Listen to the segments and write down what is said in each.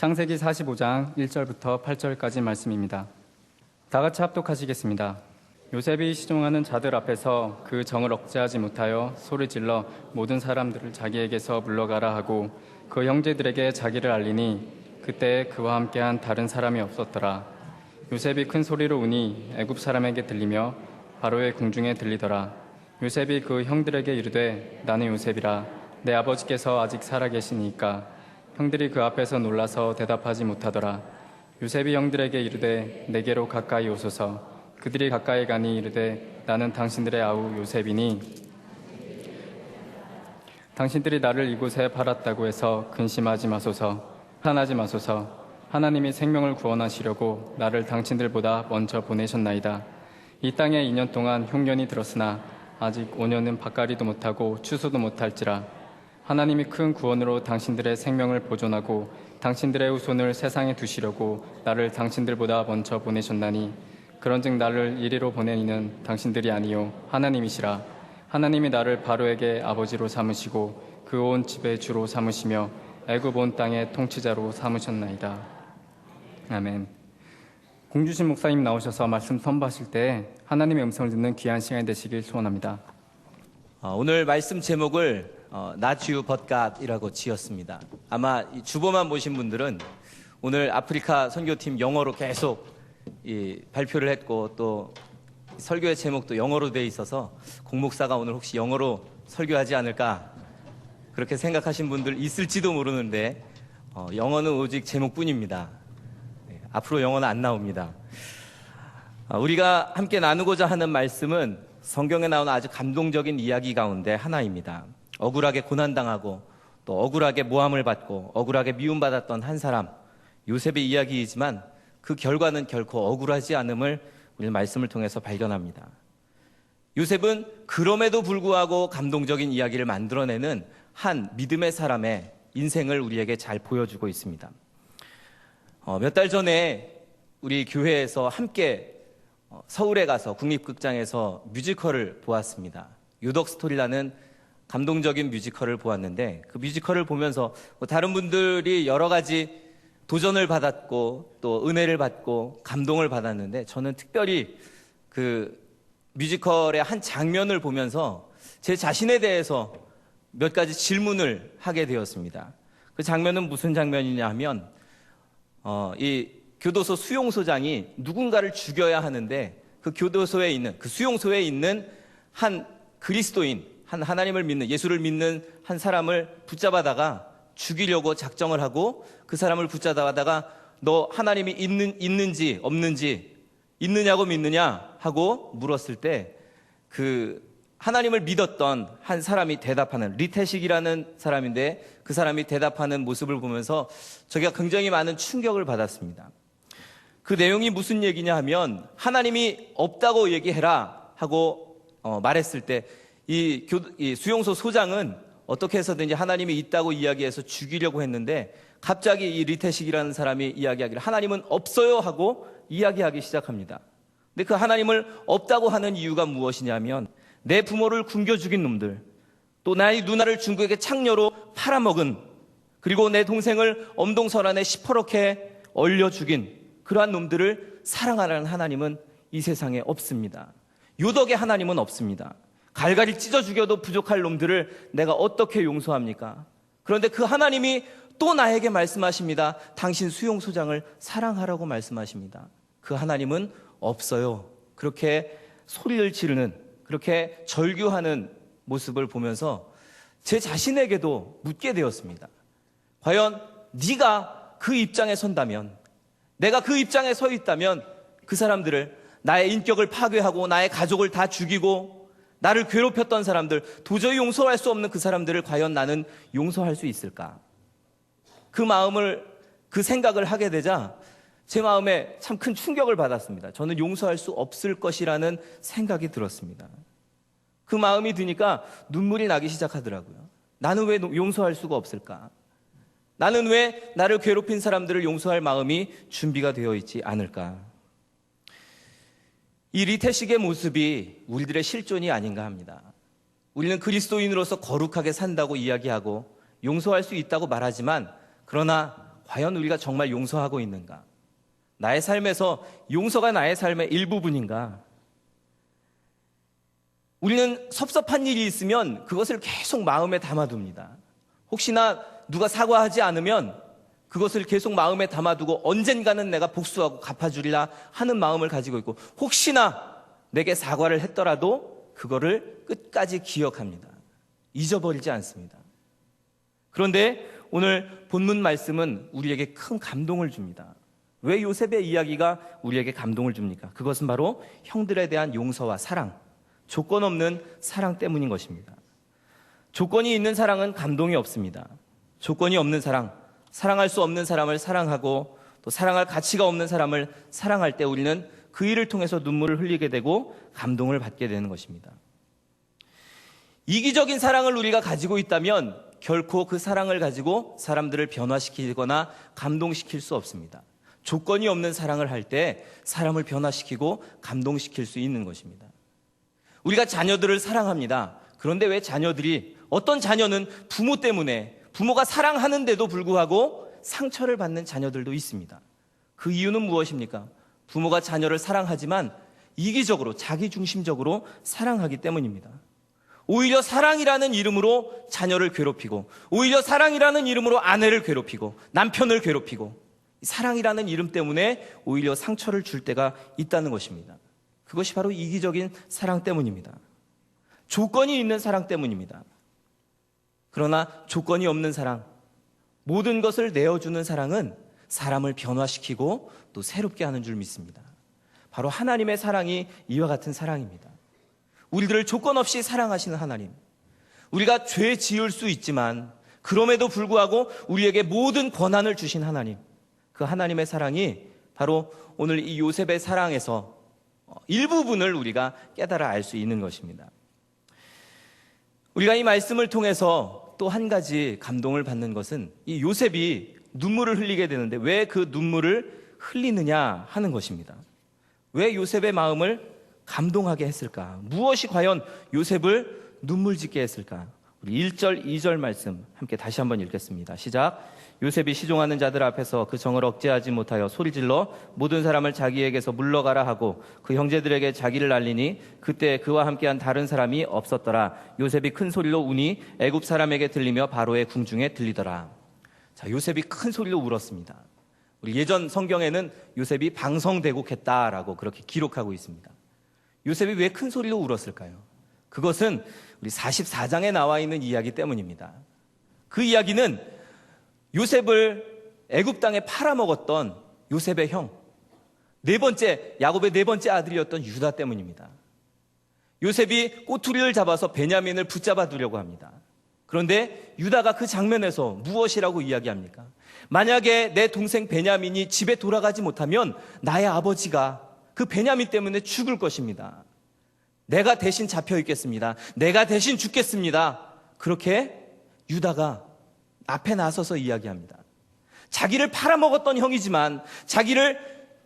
창세기 45장 1절부터 8절까지 말씀입니다. 다 같이 합독하시겠습니다. 요셉이 시종하는 자들 앞에서 그 정을 억제하지 못하여 소리질러 모든 사람들을 자기에게서 물러가라 하고 그 형제들에게 자기를 알리니 그때 그와 함께한 다른 사람이 없었더라. 요셉이 큰 소리로 우니 애굽 사람에게 들리며 바로의 궁중에 들리더라. 요셉이 그 형들에게 이르되 나는 요셉이라. 내 아버지께서 아직 살아계시니까. 형들이 그 앞에서 놀라서 대답하지 못하더라. 요셉이 형들에게 이르되 내게로 가까이 오소서. 그들이 가까이 가니 이르되 나는 당신들의 아우 요셉이니 당신들이 나를 이곳에 팔았다고 해서 근심하지 마소서. 한하지 마소서. 하나님이 생명을 구원하시려고 나를 당신들보다 먼저 보내셨나이다. 이 땅에 2년 동안 흉년이 들었으나 아직 5년은 밭갈이도 못하고 추수도 못할지라. 하나님이 큰 구원으로 당신들의 생명을 보존하고 당신들의 후손을 세상에 두시려고 나를 당신들보다 먼저 보내셨나니 그런즉 나를 이리로 보낸 이는 당신들이 아니요 하나님이시라. 하나님이 나를 바로에게 아버지로 삼으시고 그 온 집의 주로 삼으시며 애굽 온 땅의 통치자로 삼으셨나이다. 아멘. 공주신 목사님 나오셔서 말씀 선포하실 때 하나님의 음성을 듣는 귀한 시간이 되시길 소원합니다. 오늘 말씀 제목을 나주유 벗갓이라고 지었습니다. 아마 이 주보만 보신 분들은 오늘 아프리카 선교팀 영어로 계속 발표를 했고 또 설교의 제목도 영어로 돼 있어서 공목사가 오늘 혹시 영어로 설교하지 않을까 그렇게 생각하신 분들 있을지도 모르는데 영어는 오직 제목뿐입니다. 앞으로 영어는 안 나옵니다. 우리가 함께 나누고자 하는 말씀은 성경에 나오는 아주 감동적인 이야기 가운데 하나입니다. 억울하게 고난당하고 또 억울하게 모함을 받고 억울하게 미움받았던 한 사람 요셉의 이야기이지만 그 결과는 결코 억울하지 않음을 오늘 말씀을 통해서 발견합니다. 요셉은 그럼에도 불구하고 감동적인 이야기를 만들어내는 한 믿음의 사람의 인생을 우리에게 잘 보여주고 있습니다. 몇 달 전에 우리 교회에서 함께 서울에 가서 국립극장에서 뮤지컬을 보았습니다. 유독 스토리라는 감동적인 뮤지컬을 보았는데 그 뮤지컬을 보면서 다른 분들이 여러 가지 도전을 받았고 또 은혜를 받고 감동을 받았는데 저는 특별히 그 뮤지컬의 한 장면을 보면서 제 자신에 대해서 몇 가지 질문을 하게 되었습니다. 그 장면은 무슨 장면이냐 하면 이 교도소 수용소장이 누군가를 죽여야 하는데 그 교도소에 있는 그 수용소에 있는 한 그리스도인 한 하나님을 믿는 예수를 믿는 한 사람을 붙잡아다가 죽이려고 작정을 하고 그 사람을 붙잡아다가 너 하나님이 있는지 없는지 있느냐고 믿느냐 하고 물었을 때 그 하나님을 믿었던 한 사람이 대답하는 리태식이라는 사람인데 그 사람이 대답하는 모습을 보면서 저희가 굉장히 많은 충격을 받았습니다. 그 내용이 무슨 얘기냐 하면 하나님이 없다고 얘기해라 하고 말했을 때 이 수용소 소장은 어떻게 해서든지 하나님이 있다고 이야기해서 죽이려고 했는데 갑자기 이 리태식이라는 사람이 이야기하기를 하나님은 없어요 하고 이야기하기 시작합니다. 근데 그 하나님을 없다고 하는 이유가 무엇이냐면 내 부모를 굶겨 죽인 놈들 또 나의 누나를 중국에게 창녀로 팔아먹은 그리고 내 동생을 엄동설안에 시퍼렇게 얼려 죽인 그러한 놈들을 사랑하라는 하나님은 이 세상에 없습니다. 유덕의 하나님은 없습니다. 갈갈이 찢어 죽여도 부족할 놈들을 내가 어떻게 용서합니까? 그런데 그 하나님이 또 나에게 말씀하십니다. 당신 수용소장을 사랑하라고 말씀하십니다. 그 하나님은 없어요. 그렇게 소리를 지르는 그렇게 절규하는 모습을 보면서 제 자신에게도 묻게 되었습니다. 과연 네가 그 입장에 선다면 내가 그 입장에 서 있다면 그 사람들을 나의 인격을 파괴하고 나의 가족을 다 죽이고 나를 괴롭혔던 사람들 도저히 용서할 수 없는 그 사람들을 과연 나는 용서할 수 있을까? 그 생각을 하게 되자 제 마음에 참 큰 충격을 받았습니다. 저는 용서할 수 없을 것이라는 생각이 들었습니다. 그 마음이 드니까 눈물이 나기 시작하더라고요. 나는 왜 용서할 수가 없을까? 나는 왜 나를 괴롭힌 사람들을 용서할 마음이 준비가 되어 있지 않을까? 이 리태식의 모습이 우리들의 실존이 아닌가 합니다. 우리는 그리스도인으로서 거룩하게 산다고 이야기하고 용서할 수 있다고 말하지만 그러나 과연 우리가 정말 용서하고 있는가? 나의 삶에서 용서가 나의 삶의 일부분인가? 우리는 섭섭한 일이 있으면 그것을 계속 마음에 담아둡니다. 혹시나 누가 사과하지 않으면 그것을 계속 마음에 담아두고 언젠가는 내가 복수하고 갚아주리라 하는 마음을 가지고 있고, 혹시나 내게 사과를 했더라도 그거를 끝까지 기억합니다. 잊어버리지 않습니다. 그런데 오늘 본문 말씀은 우리에게 큰 감동을 줍니다. 왜 요셉의 이야기가 우리에게 감동을 줍니까? 그것은 바로 형들에 대한 용서와 사랑, 조건 없는 사랑 때문인 것입니다. 조건이 있는 사랑은 감동이 없습니다. 조건이 없는 사랑, 사랑할 수 없는 사람을 사랑하고 또 사랑할 가치가 없는 사람을 사랑할 때 우리는 그 일을 통해서 눈물을 흘리게 되고 감동을 받게 되는 것입니다. 이기적인 사랑을 우리가 가지고 있다면 결코 그 사랑을 가지고 사람들을 변화시키거나 감동시킬 수 없습니다. 조건이 없는 사랑을 할 때 사람을 변화시키고 감동시킬 수 있는 것입니다. 우리가 자녀들을 사랑합니다. 그런데 왜 자녀들이, 어떤 자녀는 부모 때문에, 부모가 사랑하는데도 불구하고 상처를 받는 자녀들도 있습니다. 그 이유는 무엇입니까? 부모가 자녀를 사랑하지만 이기적으로, 자기중심적으로 사랑하기 때문입니다. 오히려 사랑이라는 이름으로 자녀를 괴롭히고, 오히려 사랑이라는 이름으로 아내를 괴롭히고, 남편을 괴롭히고, 사랑이라는 이름 때문에 오히려 상처를 줄 때가 있다는 것입니다. 그것이 바로 이기적인 사랑 때문입니다. 조건이 있는 사랑 때문입니다. 그러나 조건이 없는 사랑, 모든 것을 내어주는 사랑은 사람을 변화시키고 또 새롭게 하는 줄 믿습니다. 바로 하나님의 사랑이 이와 같은 사랑입니다. 우리들을 조건 없이 사랑하시는 하나님, 우리가 죄 지을 수 있지만 그럼에도 불구하고 우리에게 모든 권한을 주신 하나님, 그 하나님의 사랑이 바로 오늘 이 요셉의 사랑에서 일부분을 우리가 깨달아 알 수 있는 것입니다. 우리가 이 말씀을 통해서 또 한 가지 감동을 받는 것은 이 요셉이 눈물을 흘리게 되는데 왜 그 눈물을 흘리느냐 하는 것입니다. 왜 요셉의 마음을 감동하게 했을까? 무엇이 과연 요셉을 눈물 짓게 했을까? 우리 1절, 2절 말씀 함께 다시 한번 읽겠습니다. 시작. 요셉이 시종하는 자들 앞에서 그 정을 억제하지 못하여 소리질러 모든 사람을 자기에게서 물러가라 하고 그 형제들에게 자기를 알리니 그때 그와 함께한 다른 사람이 없었더라. 요셉이 큰 소리로 우니 애굽 사람에게 들리며 바로의 궁중에 들리더라. 자, 요셉이 큰 소리로 울었습니다. 우리 예전 성경에는 요셉이 방성대곡했다라고 그렇게 기록하고 있습니다. 요셉이 왜 큰 소리로 울었을까요? 그것은 우리 44장에 나와 있는 이야기 때문입니다. 그 이야기는 요셉을 애굽 땅에 팔아먹었던 요셉의 형, 야곱의 네 번째 아들이었던 유다 때문입니다. 요셉이 꼬투리를 잡아서 베냐민을 붙잡아 두려고 합니다. 그런데 유다가 그 장면에서 무엇이라고 이야기합니까? 만약에 내 동생 베냐민이 집에 돌아가지 못하면 나의 아버지가 그 베냐민 때문에 죽을 것입니다. 내가 대신 잡혀 있겠습니다. 내가 대신 죽겠습니다. 그렇게 유다가 앞에 나서서 이야기합니다. 자기를 팔아먹었던 형이지만, 자기를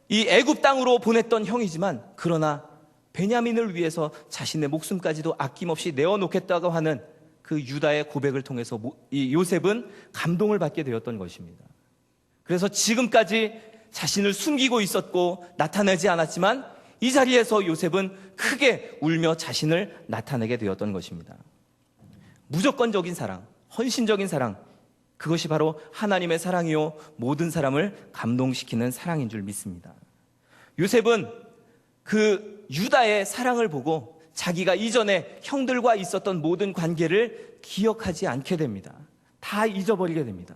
이 애굽 땅으로 보냈던 형이지만, 그러나 베냐민을 위해서 자신의 목숨까지도 아낌없이 내어놓겠다고 하는 그 유다의 고백을 통해서 이 요셉은 감동을 받게 되었던 것입니다. 그래서 지금까지 자신을 숨기고 있었고 나타내지 않았지만 이 자리에서 요셉은 크게 울며 자신을 나타내게 되었던 것입니다. 무조건적인 사랑, 헌신적인 사랑, 그것이 바로 하나님의 사랑이요 모든 사람을 감동시키는 사랑인 줄 믿습니다. 요셉은 그 유다의 사랑을 보고 자기가 이전에 형들과 있었던 모든 관계를 기억하지 않게 됩니다. 다 잊어버리게 됩니다.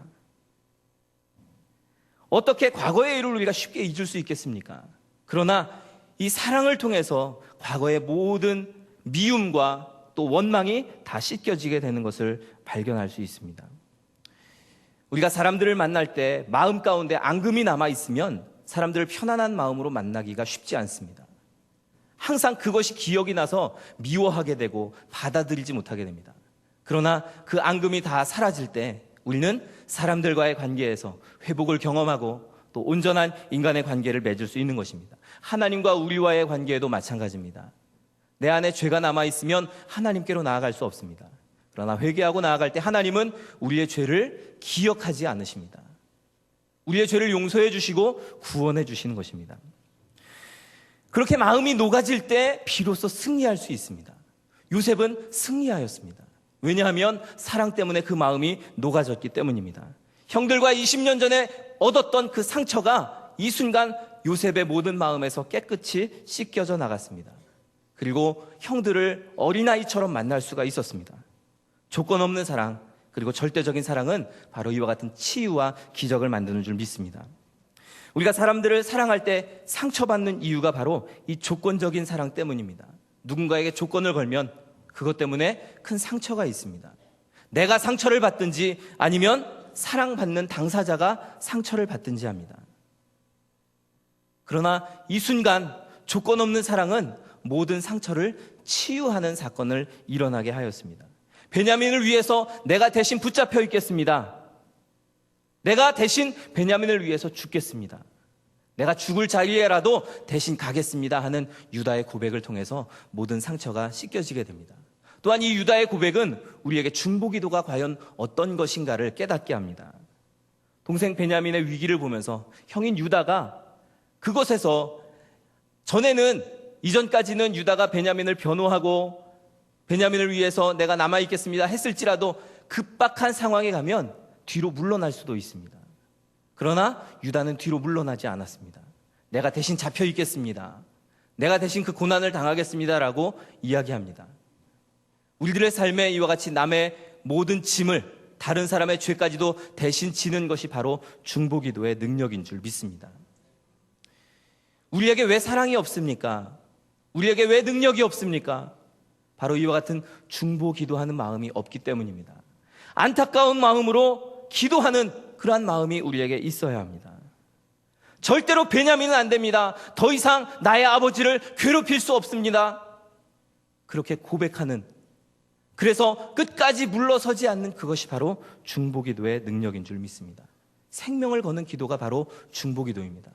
어떻게 과거의 일을 우리가 쉽게 잊을 수 있겠습니까? 그러나 이 사랑을 통해서 과거의 모든 미움과 또 원망이 다 씻겨지게 되는 것을 발견할 수 있습니다. 우리가 사람들을 만날 때 마음 가운데 앙금이 남아있으면 사람들을 편안한 마음으로 만나기가 쉽지 않습니다. 항상 그것이 기억이 나서 미워하게 되고 받아들이지 못하게 됩니다. 그러나 그 앙금이 다 사라질 때 우리는 사람들과의 관계에서 회복을 경험하고 또 온전한 인간의 관계를 맺을 수 있는 것입니다. 하나님과 우리와의 관계에도 마찬가지입니다. 내 안에 죄가 남아있으면 하나님께로 나아갈 수 없습니다. 그러나 회개하고 나아갈 때 하나님은 우리의 죄를 기억하지 않으십니다. 우리의 죄를 용서해 주시고 구원해 주시는 것입니다. 그렇게 마음이 녹아질 때 비로소 승리할 수 있습니다. 요셉은 승리하였습니다. 왜냐하면 사랑 때문에 그 마음이 녹아졌기 때문입니다. 형들과 20년 전에 얻었던 그 상처가 이 순간 요셉의 모든 마음에서 깨끗이 씻겨져 나갔습니다. 그리고 형들을 어린아이처럼 만날 수가 있었습니다. 조건 없는 사랑, 그리고 절대적인 사랑은 바로 이와 같은 치유와 기적을 만드는 줄 믿습니다. 우리가 사람들을 사랑할 때 상처받는 이유가 바로 이 조건적인 사랑 때문입니다. 누군가에게 조건을 걸면 그것 때문에 큰 상처가 있습니다. 내가 상처를 받든지 아니면 사랑받는 당사자가 상처를 받든지 합니다. 그러나 이 순간 조건 없는 사랑은 모든 상처를 치유하는 사건을 일어나게 하였습니다. 베냐민을 위해서 내가 대신 붙잡혀 있겠습니다. 내가 대신 베냐민을 위해서 죽겠습니다. 내가 죽을 자리에라도 대신 가겠습니다 하는 유다의 고백을 통해서 모든 상처가 씻겨지게 됩니다. 또한 이 유다의 고백은 우리에게 중보기도가 과연 어떤 것인가를 깨닫게 합니다. 동생 베냐민의 위기를 보면서 형인 유다가 그것에서 이전까지는 유다가 베냐민을 변호하고 베냐민을 위해서 내가 남아있겠습니다 했을지라도 급박한 상황에 가면 뒤로 물러날 수도 있습니다. 그러나 유다는 뒤로 물러나지 않았습니다. 내가 대신 잡혀 있겠습니다. 내가 대신 그 고난을 당하겠습니다라고 이야기합니다. 우리들의 삶에 이와 같이 남의 모든 짐을, 다른 사람의 죄까지도 대신 지는 것이 바로 중보기도의 능력인 줄 믿습니다. 우리에게 왜 사랑이 없습니까? 우리에게 왜 능력이 없습니까? 바로 이와 같은 중보기도하는 마음이 없기 때문입니다. 안타까운 마음으로 기도하는 그러한 마음이 우리에게 있어야 합니다. 절대로 베냐민은 안 됩니다. 더 이상 나의 아버지를 괴롭힐 수 없습니다. 그렇게 고백하는, 그래서 끝까지 물러서지 않는 그것이 바로 중보기도의 능력인 줄 믿습니다. 생명을 거는 기도가 바로 중보기도입니다.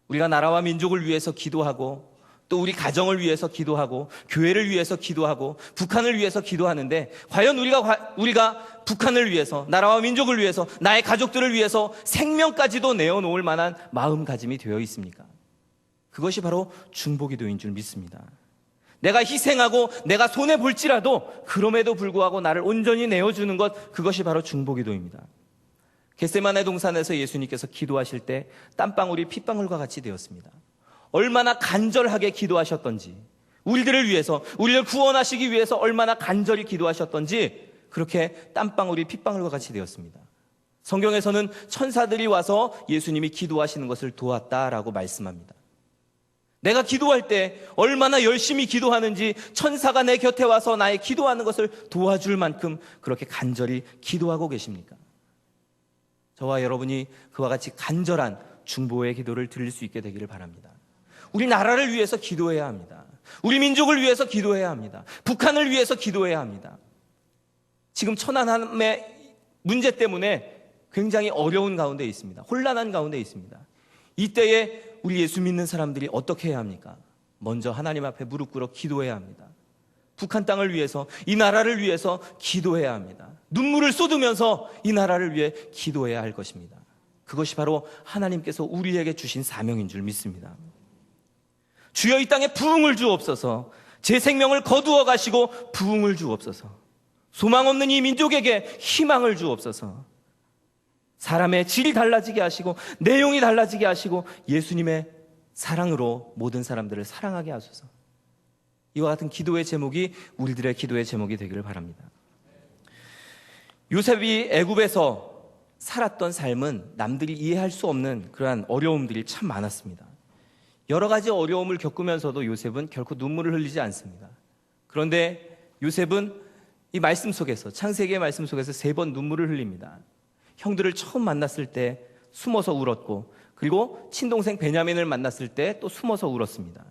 우리가 나라와 민족을 위해서 기도하고 또 우리 가정을 위해서 기도하고 교회를 위해서 기도하고 북한을 위해서 기도하는데 과연 우리가 북한을 위해서, 나라와 민족을 위해서, 나의 가족들을 위해서 생명까지도 내어놓을 만한 마음가짐이 되어 있습니까? 그것이 바로 중보기도인 줄 믿습니다. 내가 희생하고 내가 손해볼지라도 그럼에도 불구하고 나를 온전히 내어주는 것, 그것이 바로 중보기도입니다. 겟세마네 동산에서 예수님께서 기도하실 때 땀방울이 핏방울과 같이 되었습니다. 얼마나 간절하게 기도하셨던지, 우리들을 위해서, 우리를 구원하시기 위해서 얼마나 간절히 기도하셨던지 그렇게 땀방울이 핏방울과 같이 되었습니다. 성경에서는 천사들이 와서 예수님이 기도하시는 것을 도왔다라고 말씀합니다. 내가 기도할 때 얼마나 열심히 기도하는지 천사가 내 곁에 와서 나의 기도하는 것을 도와줄 만큼 그렇게 간절히 기도하고 계십니까? 저와 여러분이 그와 같이 간절한 중보의 기도를 드릴 수 있게 되기를 바랍니다. 우리 나라를 위해서 기도해야 합니다. 우리 민족을 위해서 기도해야 합니다. 북한을 위해서 기도해야 합니다. 지금 천안함의 문제 때문에 굉장히 어려운 가운데 있습니다. 혼란한 가운데 있습니다. 이때에 우리 예수 믿는 사람들이 어떻게 해야 합니까? 먼저 하나님 앞에 무릎 꿇어 기도해야 합니다. 북한 땅을 위해서, 이 나라를 위해서 기도해야 합니다. 눈물을 쏟으면서 이 나라를 위해 기도해야 할 것입니다. 그것이 바로 하나님께서 우리에게 주신 사명인 줄 믿습니다. 주여 이 땅에 부흥을 주옵소서. 제 생명을 거두어 가시고 부흥을 주옵소서. 소망 없는 이 민족에게 희망을 주옵소서. 사람의 질이 달라지게 하시고 내용이 달라지게 하시고 예수님의 사랑으로 모든 사람들을 사랑하게 하소서. 이와 같은 기도의 제목이 우리들의 기도의 제목이 되기를 바랍니다. 요셉이 애굽에서 살았던 삶은 남들이 이해할 수 없는 그러한 어려움들이 참 많았습니다. 여러 가지 어려움을 겪으면서도 요셉은 결코 눈물을 흘리지 않습니다. 그런데 요셉은 이 말씀 속에서, 창세기의 말씀 속에서 3번 눈물을 흘립니다. 형들을 처음 만났을 때 숨어서 울었고, 그리고 친동생 베냐민을 만났을 때 또 숨어서 울었습니다.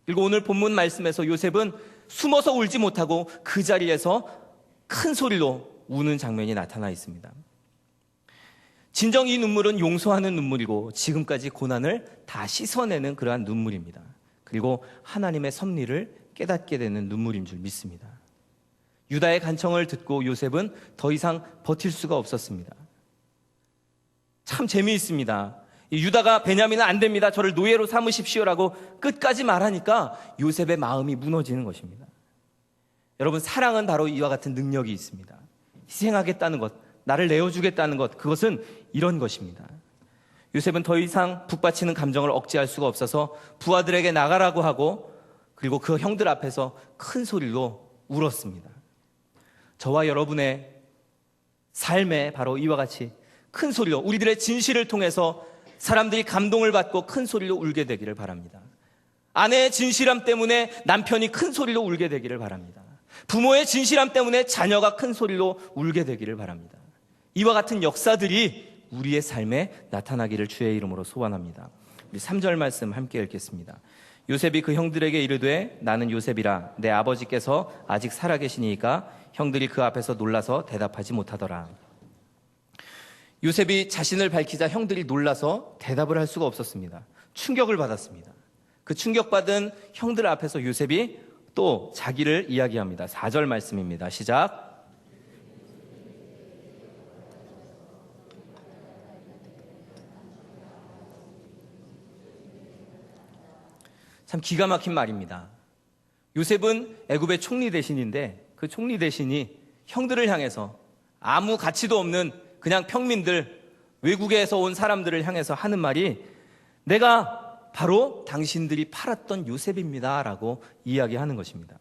그리고 오늘 본문 말씀에서 요셉은 숨어서 울지 못하고 그 자리에서 큰 소리로 우는 장면이 나타나 있습니다. 진정 이 눈물은 용서하는 눈물이고 지금까지 고난을 다 씻어내는 그러한 눈물입니다. 그리고 하나님의 섭리를 깨닫게 되는 눈물인 줄 믿습니다. 유다의 간청을 듣고 요셉은 더 이상 버틸 수가 없었습니다. 참 재미있습니다. 이 유다가 베냐민은 안 됩니다. 저를 노예로 삼으십시오라고 끝까지 말하니까 요셉의 마음이 무너지는 것입니다. 여러분, 사랑은 바로 이와 같은 능력이 있습니다. 희생하겠다는 것, 나를 내어주겠다는 것, 그것은 이런 것입니다. 요셉은 더 이상 북받치는 감정을 억제할 수가 없어서 부하들에게 나가라고 하고, 그리고 그 형들 앞에서 큰 소리로 울었습니다. 저와 여러분의 삶에 바로 이와 같이 큰 소리로, 우리들의 진실을 통해서 사람들이 감동을 받고 큰 소리로 울게 되기를 바랍니다. 아내의 진실함 때문에 남편이 큰 소리로 울게 되기를 바랍니다. 부모의 진실함 때문에 자녀가 큰 소리로 울게 되기를 바랍니다. 이와 같은 역사들이 우리의 삶에 나타나기를 주의 이름으로 소원합니다. 우리 3절 말씀 함께 읽겠습니다. 요셉이 그 형들에게 이르되 나는 요셉이라 내 아버지께서 아직 살아계시니까 형들이 그 앞에서 놀라서 대답하지 못하더라. 요셉이 자신을 밝히자 형들이 놀라서 대답을 할 수가 없었습니다. 충격을 받았습니다. 그 충격받은 형들 앞에서 요셉이 또 자기를 이야기합니다. 4절 말씀입니다. 시작. 참 기가 막힌 말입니다. 요셉은 애굽의 총리 대신인데 그 총리 대신이 형들을 향해서 아무 가치도 없는 그냥 평민들, 외국에서 온 사람들을 향해서 하는 말이 내가 바로 당신들이 팔았던 요셉입니다 라고 이야기하는 것입니다.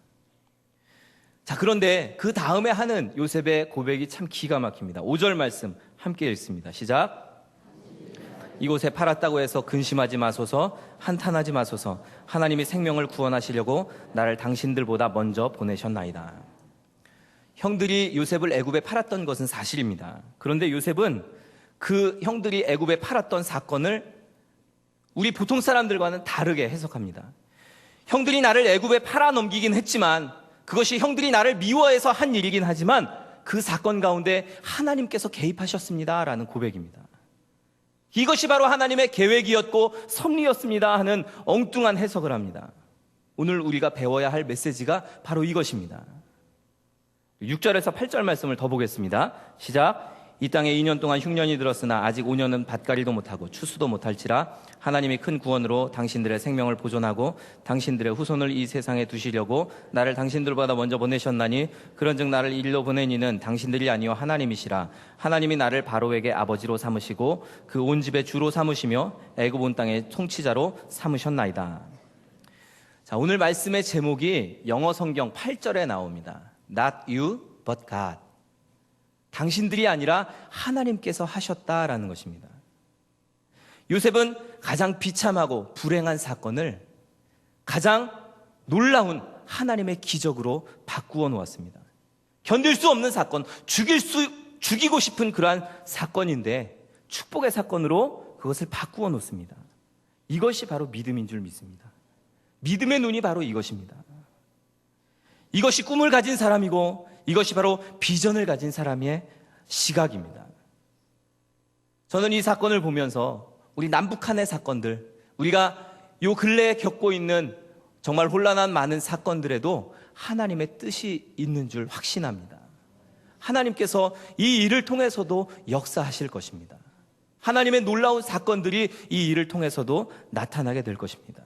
자, 그런데 그 다음에 하는 요셉의 고백이 참 기가 막힙니다. 5절 말씀 함께 읽습니다. 시작. 이곳에 팔았다고 해서 근심하지 마소서, 한탄하지 마소서. 하나님이 생명을 구원하시려고 나를 당신들보다 먼저 보내셨나이다. 형들이 요셉을 애굽에 팔았던 것은 사실입니다. 그런데 요셉은 그 형들이 애굽에 팔았던 사건을 우리 보통 사람들과는 다르게 해석합니다. 형들이 나를 애굽에 팔아넘기긴 했지만, 그것이 형들이 나를 미워해서 한 일이긴 하지만 그 사건 가운데 하나님께서 개입하셨습니다 라는 고백입니다. 이것이 바로 하나님의 계획이었고 섭리였습니다 하는 엉뚱한 해석을 합니다. 오늘 우리가 배워야 할 메시지가 바로 이것입니다. 6절에서 8절 말씀을 더 보겠습니다. 시작. 이 땅에 2년 동안 흉년이 들었으나 아직 5년은 밭갈이도 못하고 추수도 못할지라 하나님이 큰 구원으로 당신들의 생명을 보존하고 당신들의 후손을 이 세상에 두시려고 나를 당신들보다 먼저 보내셨나니 그런즉 나를 일로 보낸 이는 당신들이 아니요 하나님이시라. 하나님이 나를 바로에게 아버지로 삼으시고 그 온 집의 주로 삼으시며 애굽 온 땅의 통치자로 삼으셨나이다. 자, 오늘 말씀의 제목이 영어 성경 8절에 나옵니다. Not you, but God. 당신들이 아니라 하나님께서 하셨다라는 것입니다. 요셉은 가장 비참하고 불행한 사건을 가장 놀라운 하나님의 기적으로 바꾸어 놓았습니다. 견딜 수 없는 사건, 죽이고 싶은 그러한 사건인데 축복의 사건으로 그것을 바꾸어 놓습니다. 이것이 바로 믿음인 줄 믿습니다. 믿음의 눈이 바로 이것입니다. 이것이 꿈을 가진 사람이고 이것이 바로 비전을 가진 사람의 시각입니다. 저는 이 사건을 보면서 우리 남북한의 사건들, 우리가 요 근래에 겪고 있는 정말 혼란한 많은 사건들에도 하나님의 뜻이 있는 줄 확신합니다. 하나님께서 이 일을 통해서도 역사하실 것입니다. 하나님의 놀라운 사건들이 이 일을 통해서도 나타나게 될 것입니다.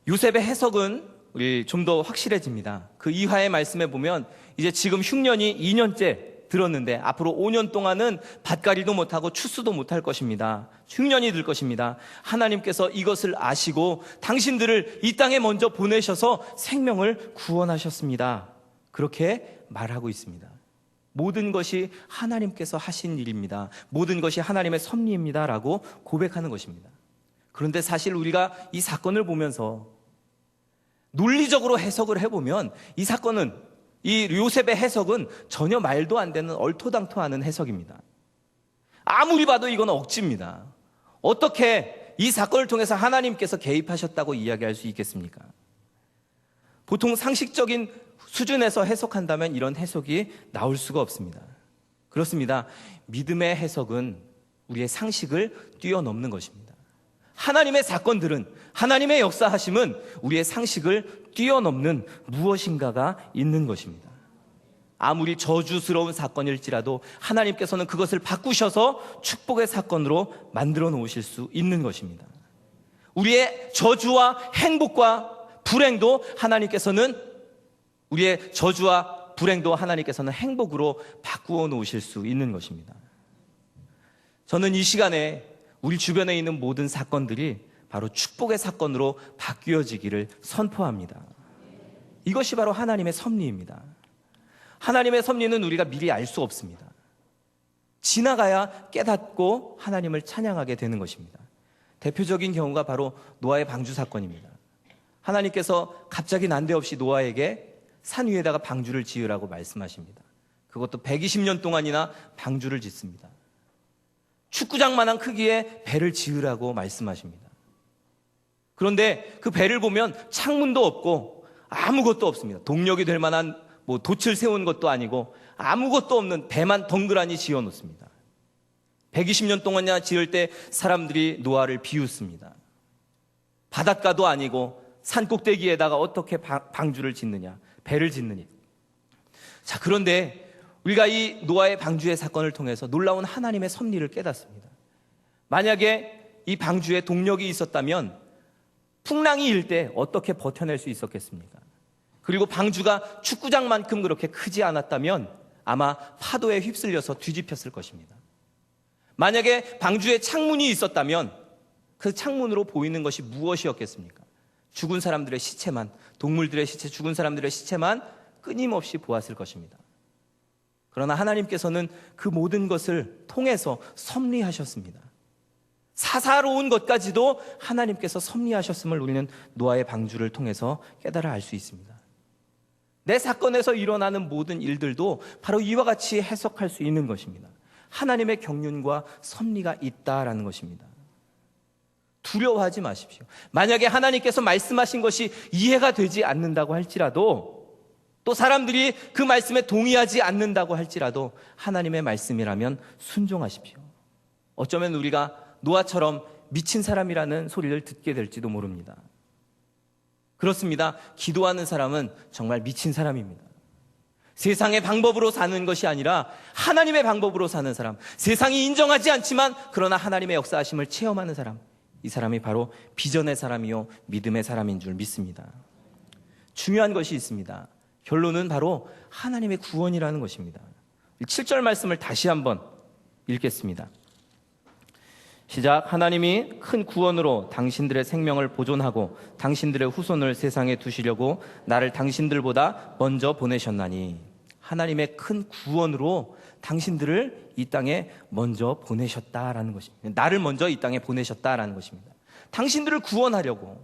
요셉의 해석은 우리 좀 더 확실해집니다. 그 이하의 말씀에 보면 이제 지금 흉년이 2년째 들었는데 앞으로 5년 동안은 밭갈이도 못하고 추수도 못할 것입니다. 흉년이 들 것입니다. 하나님께서 이것을 아시고 당신들을 이 땅에 먼저 보내셔서 생명을 구원하셨습니다. 그렇게 말하고 있습니다. 모든 것이 하나님께서 하신 일입니다. 모든 것이 하나님의 섭리입니다 라고 고백하는 것입니다. 그런데 사실 우리가 이 사건을 보면서 논리적으로 해석을 해보면 이 사건은, 이 요셉의 해석은 전혀 말도 안 되는 얼토당토하는 해석입니다. 아무리 봐도 이건 억지입니다. 어떻게 이 사건을 통해서 하나님께서 개입하셨다고 이야기할 수 있겠습니까? 보통 상식적인 수준에서 해석한다면 이런 해석이 나올 수가 없습니다. 그렇습니다. 믿음의 해석은 우리의 상식을 뛰어넘는 것입니다. 하나님의 사건들은, 하나님의 역사하심은 우리의 상식을 뛰어넘는 무엇인가가 있는 것입니다. 아무리 저주스러운 사건일지라도 하나님께서는 그것을 바꾸셔서 축복의 사건으로 만들어 놓으실 수 있는 것입니다. 우리의 저주와 행복과 불행도 하나님께서는 우리의 저주와 불행도 하나님께서는 행복으로 바꾸어 놓으실 수 있는 것입니다. 저는 이 시간에 우리 주변에 있는 모든 사건들이 바로 축복의 사건으로 바뀌어지기를 선포합니다. 이것이 바로 하나님의 섭리입니다. 하나님의 섭리는 우리가 미리 알 수 없습니다. 지나가야 깨닫고 하나님을 찬양하게 되는 것입니다. 대표적인 경우가 바로 노아의 방주 사건입니다. 하나님께서 갑자기 난데없이 노아에게 산 위에다가 방주를 지으라고 말씀하십니다. 그것도 120년 동안이나 방주를 짓습니다. 축구장만한 크기의 배를 지으라고 말씀하십니다. 그런데 그 배를 보면 창문도 없고 아무것도 없습니다. 동력이 될 만한 돛을 세운 것도 아니고 아무것도 없는 배만 덩그라니 지어 놓습니다. 120년 동안이나 지을 때 사람들이 노아를 비웃습니다. 바닷가도 아니고 산 꼭대기에다가 어떻게 방주를 짓느냐, 배를 짓느냐. 자, 그런데 우리가 이 노아의 방주의 사건을 통해서 놀라운 하나님의 섭리를 깨닫습니다. 만약에 이 방주에 동력이 있었다면 풍랑이 일 때 어떻게 버텨낼 수 있었겠습니까? 그리고 방주가 축구장만큼 그렇게 크지 않았다면 아마 파도에 휩쓸려서 뒤집혔을 것입니다. 만약에 방주에 창문이 있었다면 그 창문으로 보이는 것이 무엇이었겠습니까? 죽은 사람들의 시체만, 동물들의 시체, 죽은 사람들의 시체만 끊임없이 보았을 것입니다. 그러나 하나님께서는 그 모든 것을 통해서 섭리하셨습니다. 사사로운 것까지도 하나님께서 섭리하셨음을 우리는 노아의 방주를 통해서 깨달아 알 수 있습니다. 내 사건에서 일어나는 모든 일들도 바로 이와 같이 해석할 수 있는 것입니다. 하나님의 경륜과 섭리가 있다라는 것입니다. 두려워하지 마십시오. 만약에 하나님께서 말씀하신 것이 이해가 되지 않는다고 할지라도, 또 사람들이 그 말씀에 동의하지 않는다고 할지라도 하나님의 말씀이라면 순종하십시오. 어쩌면 우리가 노아처럼 미친 사람이라는 소리를 듣게 될지도 모릅니다. 그렇습니다. 기도하는 사람은 정말 미친 사람입니다. 세상의 방법으로 사는 것이 아니라 하나님의 방법으로 사는 사람, 세상이 인정하지 않지만 그러나 하나님의 역사하심을 체험하는 사람, 이 사람이 바로 비전의 사람이요 믿음의 사람인 줄 믿습니다. 중요한 것이 있습니다. 결론은 바로 하나님의 구원이라는 것입니다. 7절 말씀을 다시 한번 읽겠습니다. 시작. 하나님이 큰 구원으로 당신들의 생명을 보존하고 당신들의 후손을 세상에 두시려고 나를 당신들보다 먼저 보내셨나니. 하나님의 큰 구원으로 당신들을 이 땅에 먼저 보내셨다라는 것입니다. 나를 먼저 이 땅에 보내셨다라는 것입니다. 당신들을 구원하려고,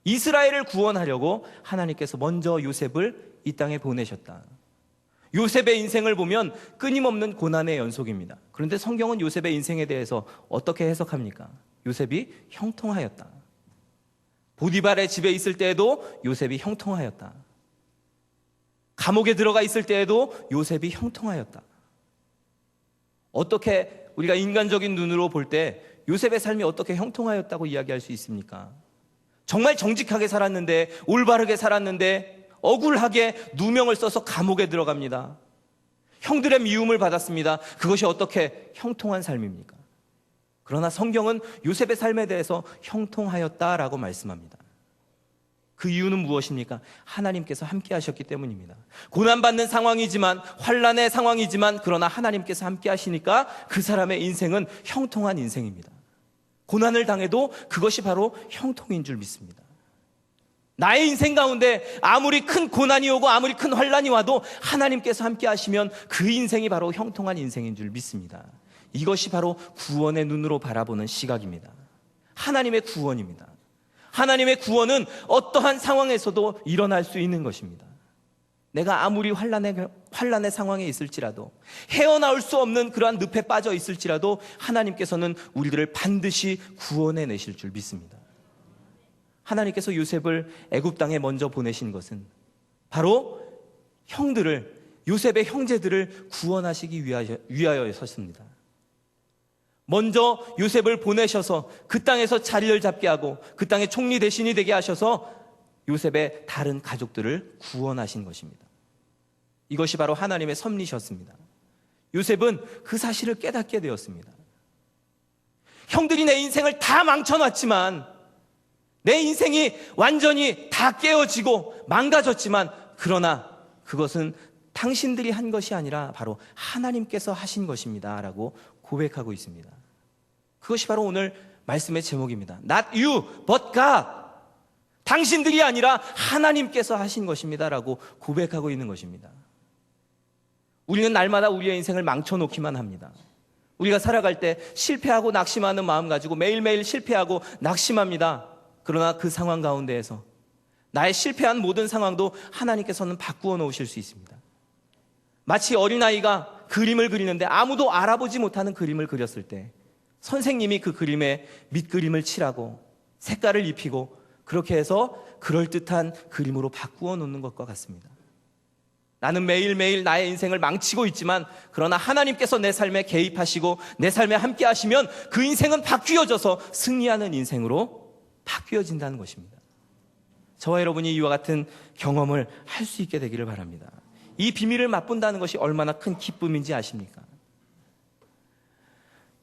이스라엘을 구원하려고 하나님께서 먼저 요셉을 이 땅에 보내셨다. 요셉의 인생을 보면 끊임없는 고난의 연속입니다. 그런데 성경은 요셉의 인생에 대해서 어떻게 해석합니까? 요셉이 형통하였다. 보디발의 집에 있을 때에도 요셉이 형통하였다. 감옥에 들어가 있을 때에도 요셉이 형통하였다. 어떻게 우리가 인간적인 눈으로 볼 때 요셉의 삶이 어떻게 형통하였다고 이야기할 수 있습니까? 정말 정직하게 살았는데, 올바르게 살았는데 억울하게 누명을 써서 감옥에 들어갑니다. 형들의 미움을 받았습니다. 그것이 어떻게 형통한 삶입니까? 그러나 성경은 요셉의 삶에 대해서 형통하였다라고 말씀합니다. 그 이유는 무엇입니까? 하나님께서 함께 하셨기 때문입니다. 고난받는 상황이지만, 환난의 상황이지만, 그러나 하나님께서 함께 하시니까 그 사람의 인생은 형통한 인생입니다. 고난을 당해도 그것이 바로 형통인 줄 믿습니다. 나의 인생 가운데 아무리 큰 고난이 오고 아무리 큰 환난이 와도 하나님께서 함께 하시면 그 인생이 바로 형통한 인생인 줄 믿습니다. 이것이 바로 구원의 눈으로 바라보는 시각입니다. 하나님의 구원입니다. 하나님의 구원은 어떠한 상황에서도 일어날 수 있는 것입니다. 내가 아무리 환난의 상황에 있을지라도, 헤어나올 수 없는 그러한 늪에 빠져 있을지라도 하나님께서는 우리들을 반드시 구원해 내실 줄 믿습니다. 하나님께서 요셉을 애굽 땅에 먼저 보내신 것은 바로 형들을, 요셉의 형제들을 구원하시기 위하여였습니다. 먼저 요셉을 보내셔서 그 땅에서 자리를 잡게 하고 그 땅의 총리 대신이 되게 하셔서 요셉의 다른 가족들을 구원하신 것입니다. 이것이 바로 하나님의 섭리셨습니다. 요셉은 그 사실을 깨닫게 되었습니다. 형들이 내 인생을 다 망쳐놨지만, 내 인생이 완전히 다 깨어지고 망가졌지만, 그러나 그것은 당신들이 한 것이 아니라 바로 하나님께서 하신 것입니다 라고 고백하고 있습니다. 그것이 바로 오늘 말씀의 제목입니다. Not you, but God. 당신들이 아니라 하나님께서 하신 것입니다 라고 고백하고 있는 것입니다. 우리는 날마다 우리의 인생을 망쳐놓기만 합니다. 우리가 살아갈 때 실패하고 낙심하는 마음 가지고 매일매일 실패하고 낙심합니다. 그러나 그 상황 가운데에서 나의 실패한 모든 상황도 하나님께서는 바꾸어 놓으실 수 있습니다. 마치 어린아이가 그림을 그리는데 아무도 알아보지 못하는 그림을 그렸을 때 선생님이 그 그림에 밑그림을 칠하고 색깔을 입히고 그렇게 해서 그럴듯한 그림으로 바꾸어 놓는 것과 같습니다. 나는 매일매일 나의 인생을 망치고 있지만, 그러나 하나님께서 내 삶에 개입하시고 내 삶에 함께 하시면 그 인생은 바뀌어져서 승리하는 인생으로 바뀌어진다는 것입니다. 저와 여러분이 이와 같은 경험을 할 수 있게 되기를 바랍니다. 이 비밀을 맛본다는 것이 얼마나 큰 기쁨인지 아십니까?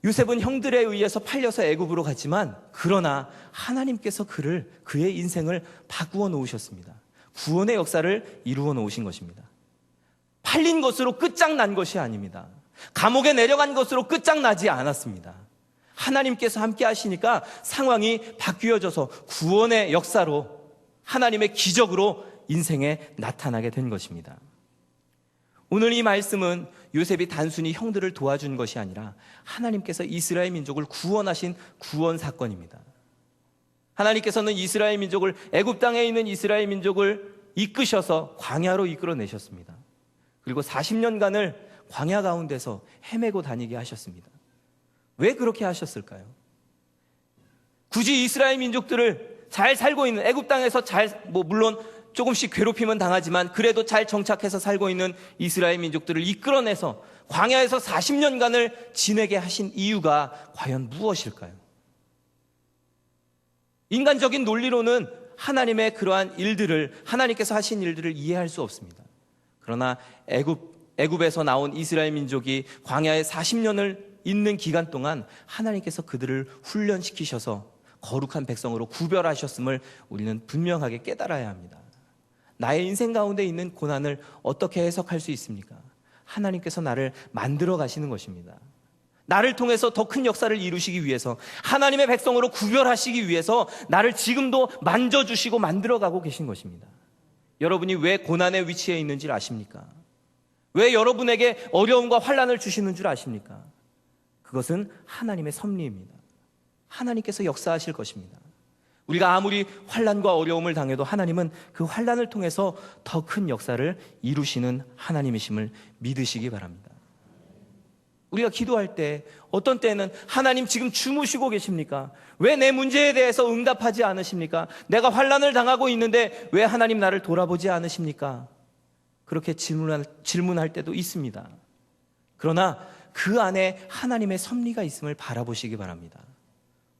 요셉은 형들에 의해서 팔려서 애굽으로 갔지만, 그러나 하나님께서 그의 인생을 바꾸어 놓으셨습니다. 구원의 역사를 이루어 놓으신 것입니다. 팔린 것으로 끝장난 것이 아닙니다. 감옥에 내려간 것으로 끝장나지 않았습니다. 하나님께서 함께 하시니까 상황이 바뀌어져서 구원의 역사로, 하나님의 기적으로 인생에 나타나게 된 것입니다. 오늘 이 말씀은 요셉이 단순히 형들을 도와준 것이 아니라 하나님께서 이스라엘 민족을 구원하신 구원 사건입니다. 하나님께서는 이스라엘 민족을, 애굽 땅에 있는 이스라엘 민족을 이끄셔서 광야로 이끌어내셨습니다. 그리고 40년간을 광야 가운데서 헤매고 다니게 하셨습니다. 왜 그렇게 하셨을까요? 굳이 이스라엘 민족들을 잘 살고 있는, 애굽 땅에서 물론 조금씩 괴롭힘은 당하지만 그래도 잘 정착해서 살고 있는 이스라엘 민족들을 이끌어내서 광야에서 40년간을 지내게 하신 이유가 과연 무엇일까요? 인간적인 논리로는 하나님의 그러한 일들을, 하나님께서 하신 일들을 이해할 수 없습니다. 그러나 애굽에서 나온 이스라엘 민족이 광야에 40년을 있는 기간 동안 하나님께서 그들을 훈련시키셔서 거룩한 백성으로 구별하셨음을 우리는 분명하게 깨달아야 합니다. 나의 인생 가운데 있는 고난을 어떻게 해석할 수 있습니까? 하나님께서 나를 만들어 가시는 것입니다. 나를 통해서 더 큰 역사를 이루시기 위해서, 하나님의 백성으로 구별하시기 위해서 나를 지금도 만져주시고 만들어가고 계신 것입니다. 여러분이 왜 고난의 위치에 있는지 아십니까? 왜 여러분에게 어려움과 환난을 주시는 줄 아십니까? 그것은 하나님의 섭리입니다. 하나님께서 역사하실 것입니다. 우리가 아무리 환난과 어려움을 당해도 하나님은 그 환난을 통해서 더 큰 역사를 이루시는 하나님이심을 믿으시기 바랍니다. 우리가 기도할 때 어떤 때는 하나님 지금 주무시고 계십니까? 왜 내 문제에 대해서 응답하지 않으십니까? 내가 환난을 당하고 있는데 왜 하나님 나를 돌아보지 않으십니까? 그렇게 질문할 때도 있습니다. 그러나 그 안에 하나님의 섭리가 있음을 바라보시기 바랍니다.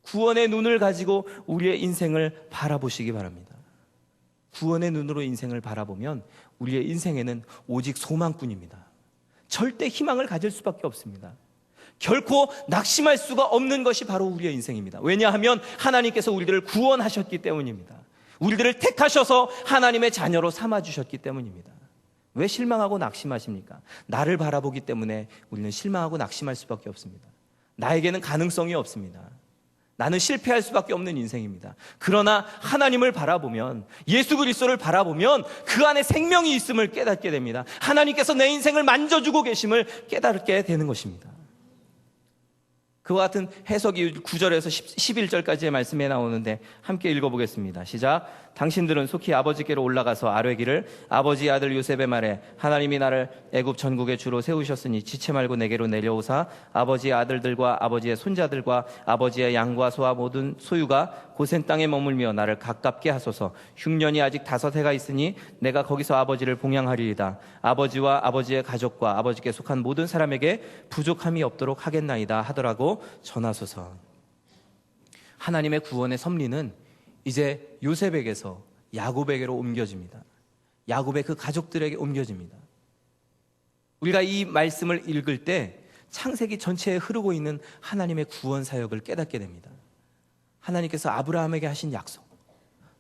구원의 눈을 가지고 우리의 인생을 바라보시기 바랍니다. 구원의 눈으로 인생을 바라보면 우리의 인생에는 오직 소망뿐입니다. 절대 희망을 가질 수밖에 없습니다. 결코 낙심할 수가 없는 것이 바로 우리의 인생입니다. 왜냐하면 하나님께서 우리들을 구원하셨기 때문입니다. 우리들을 택하셔서 하나님의 자녀로 삼아주셨기 때문입니다. 왜 실망하고 낙심하십니까? 나를 바라보기 때문에 우리는 실망하고 낙심할 수밖에 없습니다. 나에게는 가능성이 없습니다. 나는 실패할 수밖에 없는 인생입니다. 그러나 하나님을 바라보면, 예수 그리스도를 바라보면 그 안에 생명이 있음을 깨닫게 됩니다. 하나님께서 내 인생을 만져주고 계심을 깨닫게 되는 것입니다. 그와 같은 해석이 9절에서 11절까지의 말씀에 나오는데 함께 읽어보겠습니다. 시작. 당신들은 속히 아버지께로 올라가서 아뢰기를, 아버지의 아들 요셉의 말에 하나님이 나를 애굽 전국의 주로 세우셨으니 지체 말고 내게로 내려오사 아버지의 아들들과 아버지의 손자들과 아버지의 양과 소와 모든 소유가 고센 땅에 머물며 나를 가깝게 하소서. 흉년이 아직 5해가 있으니 내가 거기서 아버지를 봉양하리이다. 아버지와 아버지의 가족과 아버지께 속한 모든 사람에게 부족함이 없도록 하겠나이다 하더라고 전하소서. 하나님의 구원의 섭리는 이제 요셉에게서 야곱에게로 옮겨집니다. 야곱의 그 가족들에게 옮겨집니다. 우리가 이 말씀을 읽을 때 창세기 전체에 흐르고 있는 하나님의 구원 사역을 깨닫게 됩니다. 하나님께서 아브라함에게 하신 약속,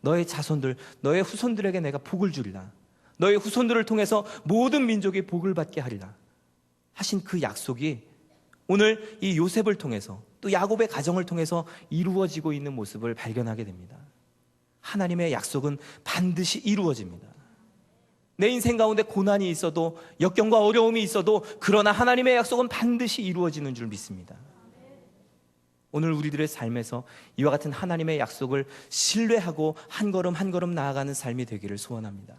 너의 자손들, 너의 후손들에게 내가 복을 주리라, 너의 후손들을 통해서 모든 민족이 복을 받게 하리라 하신 그 약속이 오늘 이 요셉을 통해서 또 야곱의 가정을 통해서 이루어지고 있는 모습을 발견하게 됩니다. 하나님의 약속은 반드시 이루어집니다. 내 인생 가운데 고난이 있어도, 역경과 어려움이 있어도, 그러나 하나님의 약속은 반드시 이루어지는 줄 믿습니다. 오늘 우리들의 삶에서 이와 같은 하나님의 약속을 신뢰하고 한 걸음 한 걸음 나아가는 삶이 되기를 소원합니다.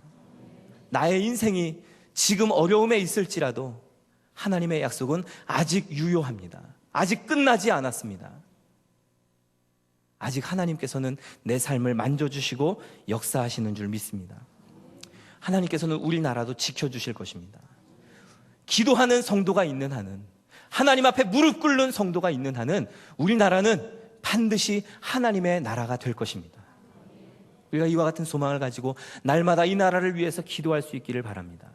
나의 인생이 지금 어려움에 있을지라도 하나님의 약속은 아직 유효합니다. 아직 끝나지 않았습니다. 아직 하나님께서는 내 삶을 만져주시고 역사하시는 줄 믿습니다. 하나님께서는 우리나라도 지켜주실 것입니다. 기도하는 성도가 있는 한은, 하나님 앞에 무릎 꿇는 성도가 있는 한은 우리나라는 반드시 하나님의 나라가 될 것입니다. 우리가 이와 같은 소망을 가지고 날마다 이 나라를 위해서 기도할 수 있기를 바랍니다.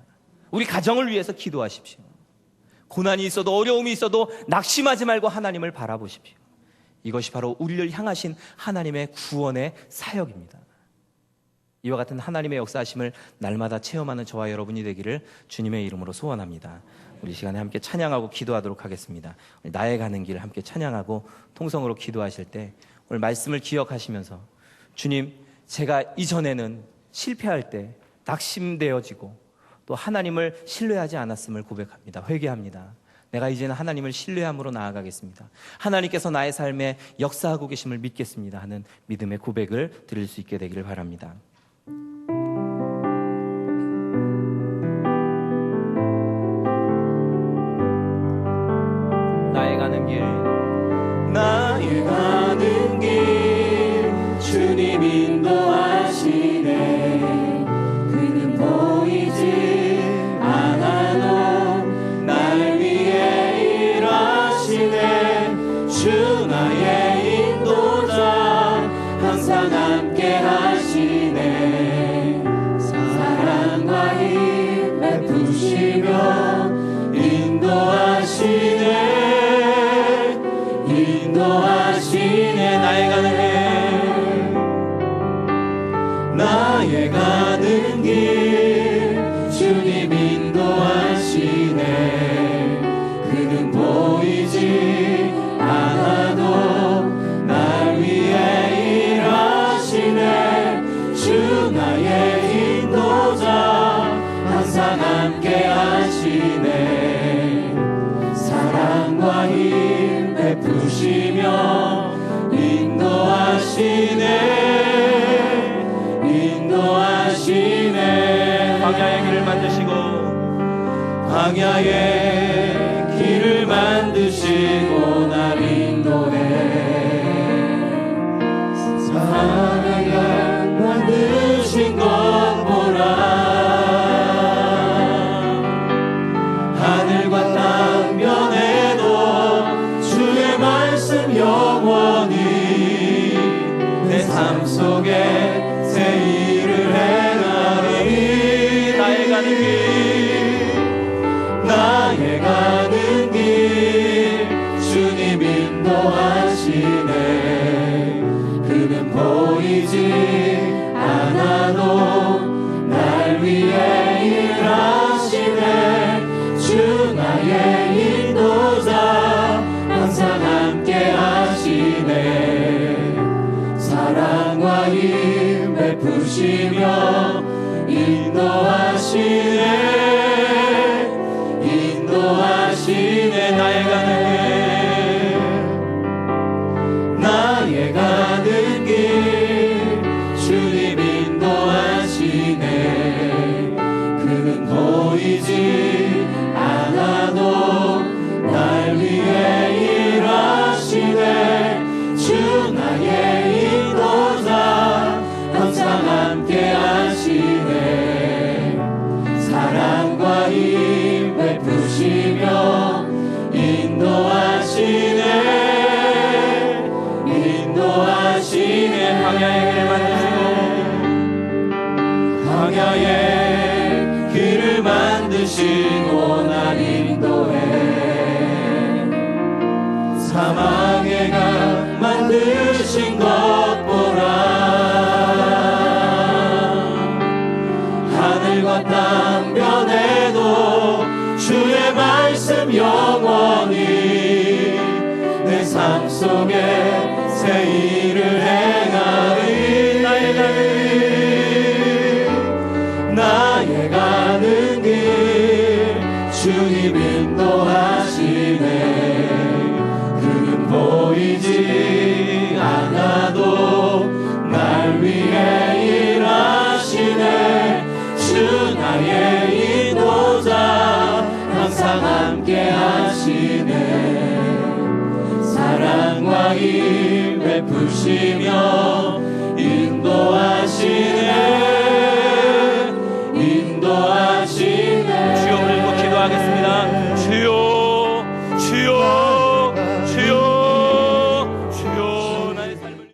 우리 가정을 위해서 기도하십시오. 고난이 있어도 어려움이 있어도 낙심하지 말고 하나님을 바라보십시오. 이것이 바로 우리를 향하신 하나님의 구원의 사역입니다. 이와 같은 하나님의 역사하심을 날마다 체험하는 저와 여러분이 되기를 주님의 이름으로 소원합니다. 우리 시간에 함께 찬양하고 기도하도록 하겠습니다. 나의 가는 길 함께 찬양하고 통성으로 기도하실 때 오늘 말씀을 기억하시면서, 주님, 제가 이전에는 실패할 때 낙심되어지고 또 하나님을 신뢰하지 않았음을 고백합니다. 회개합니다. 내가 이제는 하나님을 신뢰함으로 나아가겠습니다. 하나님께서 나의 삶에 역사하고 계심을 믿겠습니다 하는 믿음의 고백을 드릴 수 있게 되기를 바랍니다. 나의 가는 길, 나의 가는 길 주님 인도하시네. 그는 보이지 않아도 날 위해 일하시네. 주 나의 인도자 항상 함께 하시네. 사랑과 힘 베푸시며 인도하시네. 인도하시네. 나의 가는 길, 나의 가는 길 주님 인도하시네. 그는 보이지 않아도 날 위해 일하시네. 주 나의 인도자 항상 함께 하시네. 사랑과 힘 베푸시며 인도하시네. 인도하시네. 광야의 길을 만드시고, 광야의 길을 만드시고 날 인도해. 사랑을 만드신 것 보라. 하늘과 땅 변해도 주의 말씀 영원히 내 삶 속에 새 일을 행하리. 나의 가는 길, 나의 가는 길 주님 인도하시네. 그는 보이지 않아도 날 위해 일하시네. 주 나의 인도자 항상 함께 하시네. 사랑과 힘 베푸시며 인도하시네. 인도하시네. 나의 가는 길, 나의 가는 길 주님 인도하시네. 그는 보이지 않아도 날 위해 일하시네. 주 나의 인도자 항상 함께 하시네. 만드시고 날 인도해 사망의 강 만드신 것 보라 하늘과 땅 변해도 주의 말씀 영원히 내 삶 속에 새 일을 행하리 나의 가는 길 주님 인도하시네 그는 보이지 않아도 날 위해 일하시네 주 나의 인도자 항상 함께 하시네 사랑과 힘 베푸시며 인도하시네